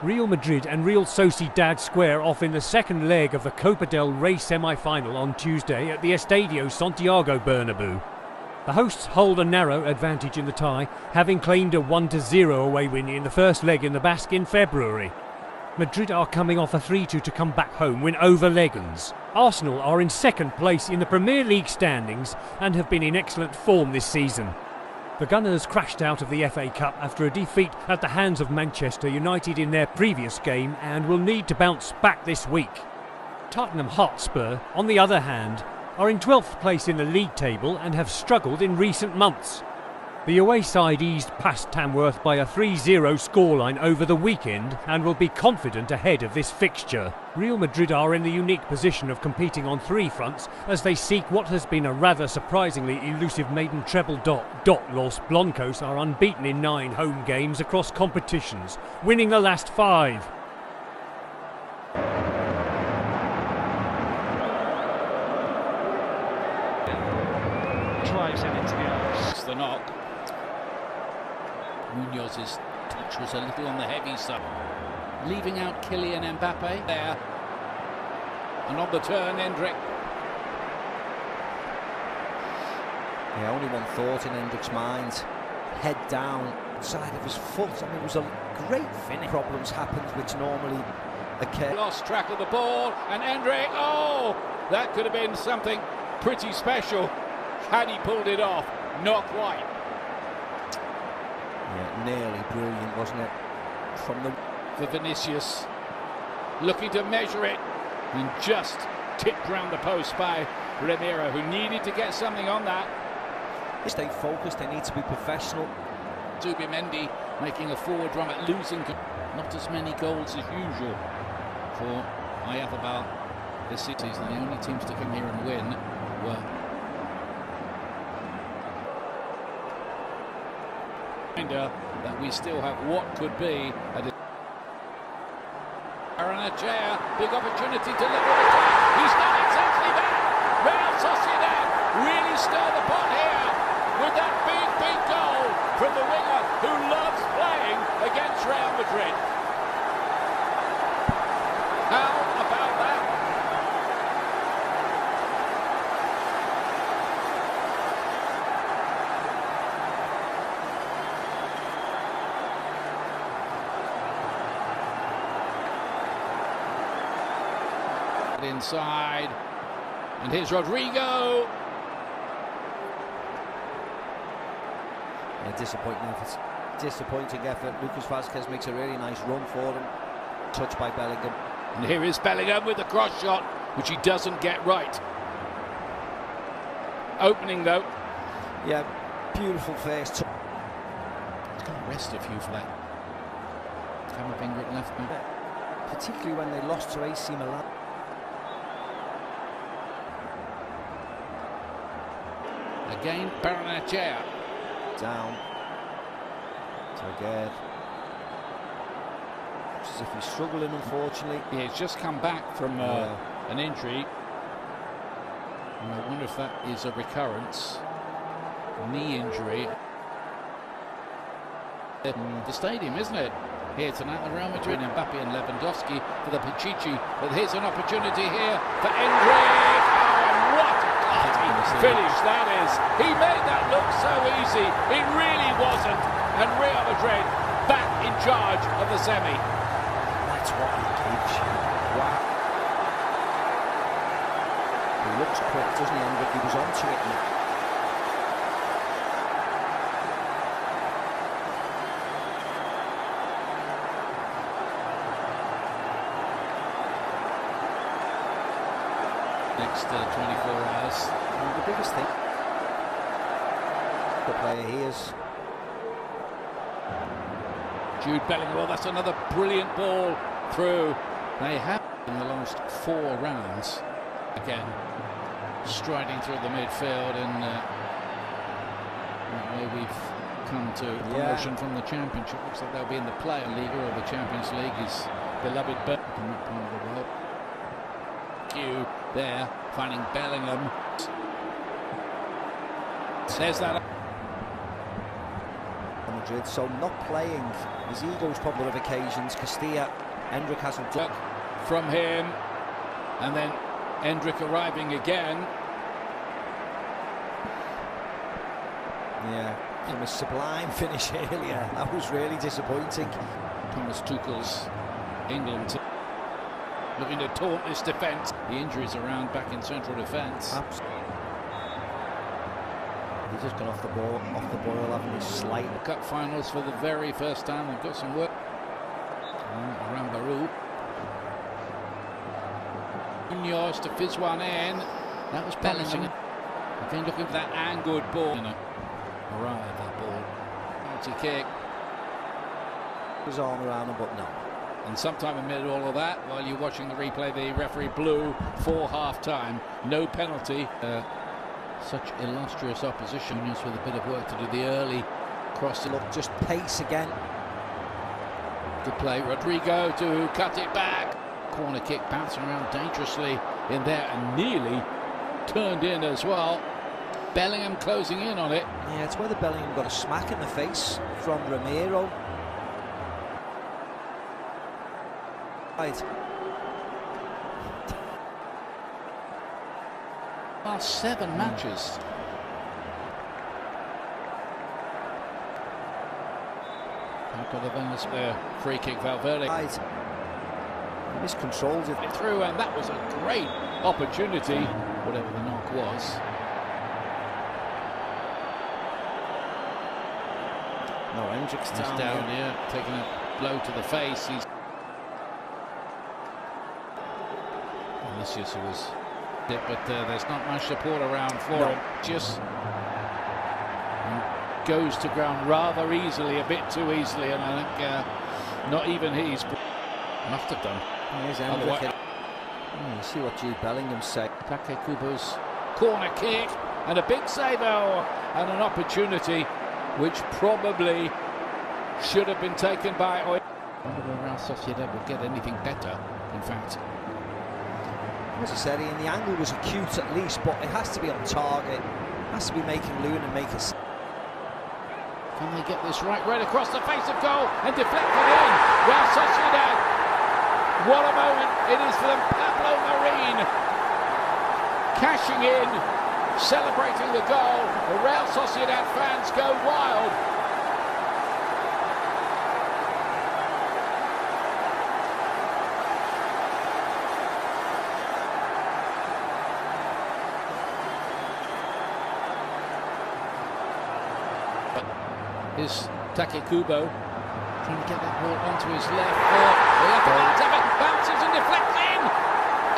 Real Madrid and Real Sociedad square off in the second leg of the Copa del Rey semi-final on Tuesday at the Estadio Santiago Bernabeu. The hosts hold a narrow advantage in the tie, having claimed a 1-0 away win in the first leg in the Basque in February. Madrid are coming off a 3-2 to come back home win over Legends. Arsenal are in second place in the Premier League standings and have been in excellent form this season. The Gunners crashed out of the FA Cup after a defeat at the hands of Manchester United in their previous game and will need to bounce back this week. Tottenham Hotspur, on the other hand, are in 12th place in the league table and have struggled in recent months. The away side eased past Tamworth by a 3-0 scoreline over the weekend and will be confident ahead of this fixture. Real Madrid are in the unique position of competing on three fronts as they seek what has been a rather surprisingly elusive maiden treble. Los Blancos are unbeaten in 9 home games across competitions, winning the last 5. Drives it into the arms. The knock. Munoz's touch was a little on the heavy side. Leaving out Kylian Mbappe there. And on the turn, Hendrick. Yeah, only one thought in Hendrick's mind. Head down, side of his foot. I mean, it was a great finish. Problems happened which normally occur. Lost track of the ball, and Hendrick, oh! That could have been something pretty special had he pulled it off. Not quite. Yeah, nearly brilliant, wasn't it? From the For Vinicius, looking to measure it, and just tipped round the post by Ramiro, who needed to get something on that. They stay focused, they need to be professional. Zubimendi making a forward run at losing. Not as many goals as usual for Ayathabal this season. The only teams to come here and win were that we still have what could be a Baranachea, big opportunity to live with it. He's done exactly that. Real Sociedad really stir the pot here with that big goal from the winger who loves playing against Real Madrid. How about that? Inside, and here's Rodrigo. A disappointing effort. Lucas Vazquez makes a really nice run for him. Touched by Bellingham. And here is Bellingham with the cross shot, which he doesn't get right. Opening though. Yeah, beautiful face. He's going to rest a few for that. Camavinga at left back. Particularly when they lost to AC Milan. Again, Baranachea. Down. Again. Looks as if he's struggling, unfortunately. Yeah, he's just come back from an injury. And I wonder if that is a recurrence. Knee injury. The stadium, isn't it? Here tonight, the Real Madrid, Mbappe and Lewandowski for the Pichichi. But here's an opportunity here for Hendrick. Oh, and what a finish that is. He made that look so easy. It really wasn't. And Real Madrid back in charge of the semi. That's what he gives you. Wow. He looks quick, doesn't he, Hendrick? He was onto it now. Next 24 hours. And the biggest thing, the player he is. Jude Bellingham, well, that's another brilliant ball through. They have in the last 4 rounds. Again, striding through the midfield, and that way we've come to promotion from the Championship. Looks like they'll be in the Player League or the Champions League. His beloved Birmingham part of the world. Q there, finding Bellingham. Says that. On Madrid, so not playing. His ego's probably on occasions. Castilla, Hendrick hasn't done. From him, and then Hendrick arriving again. Yeah, from a sublime finish earlier. That was really disappointing. Thomas Tuchel's England looking to taunt this defence. The injuries around back in central defence. Absolutely. He's just gone off the boil, having his slight. Cup finals for the very first time. They've got some work. Around Baru. Munoz to fizz one in. That was Bellingham. Again looking for that angled ball. Arrive that ball. Penalty kick. His arm around him, but no. And sometime amid all of that, while you're watching the replay, the referee blew for half-time. No penalty. Such illustrious opposition. Munoz with a bit of work to do. The early cross. Look, just pace again. Good play. Rodrigo to cut it back. Corner kick bouncing around dangerously in there and nearly turned in as well. Bellingham closing in on it. Yeah, it's whether Bellingham got a smack in the face from Ramiro. Right. Last 7 matches. Free kick, Valverde. Right. Miscontrolled it through, and that was a great opportunity, whatever the knock was. No, Hendrick's down here, taking a blow to the face. He's Vinicius was it, but there's not much support around for him. Just goes to ground rather easily, a bit too easily, and I think not even he's must have done. Here's Hendrick. You see what Jude Bellingham said. Takekubo's corner kick and a big save, and an opportunity which probably should have been taken by. I wonder whether Real Sociedad will get anything better. In fact, as I said, Ian, the angle was acute at least, but it has to be on target. It has to be making Luna make a. Can they get this right across the face of goal and deflect it in? Real Sociedad. What a moment it is for them. Pablo Marin cashing in, celebrating the goal. The Real Sociedad fans go wild. Is Takekubo trying to get that ball onto his left foot. The upper part of it bounces and deflects in.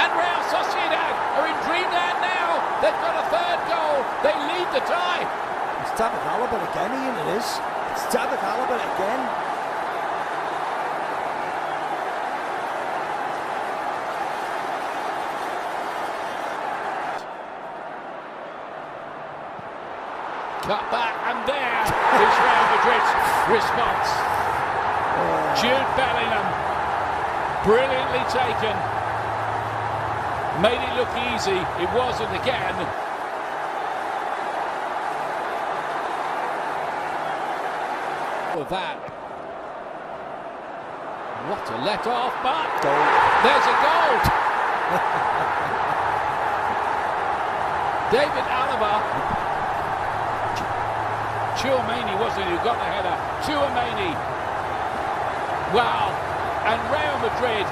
And Real Sociedad are in dreamland now. They've got a third goal. They lead the tie. It's David Alaba again, Ian, it is. It's David Alaba again. Cut back, and there is Real Madrid's response. Jude Bellingham, brilliantly taken, made it look easy. It wasn't again. For that, what a let off, but there's a goal. David Alaba. Chouameni wasn't who got the header. Chouameni. Wow. And Real Madrid.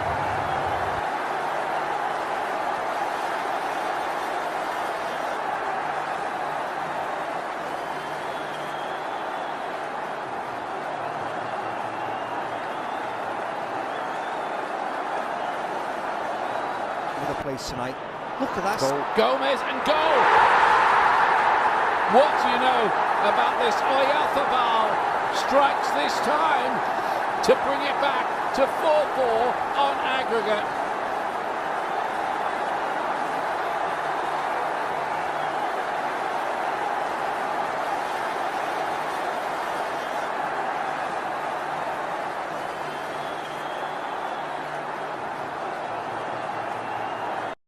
Another place tonight. Look at that. Goal. Gomez and goal. What do you know about this? Oyarzabal strikes this time to bring it back to 4-4 on aggregate.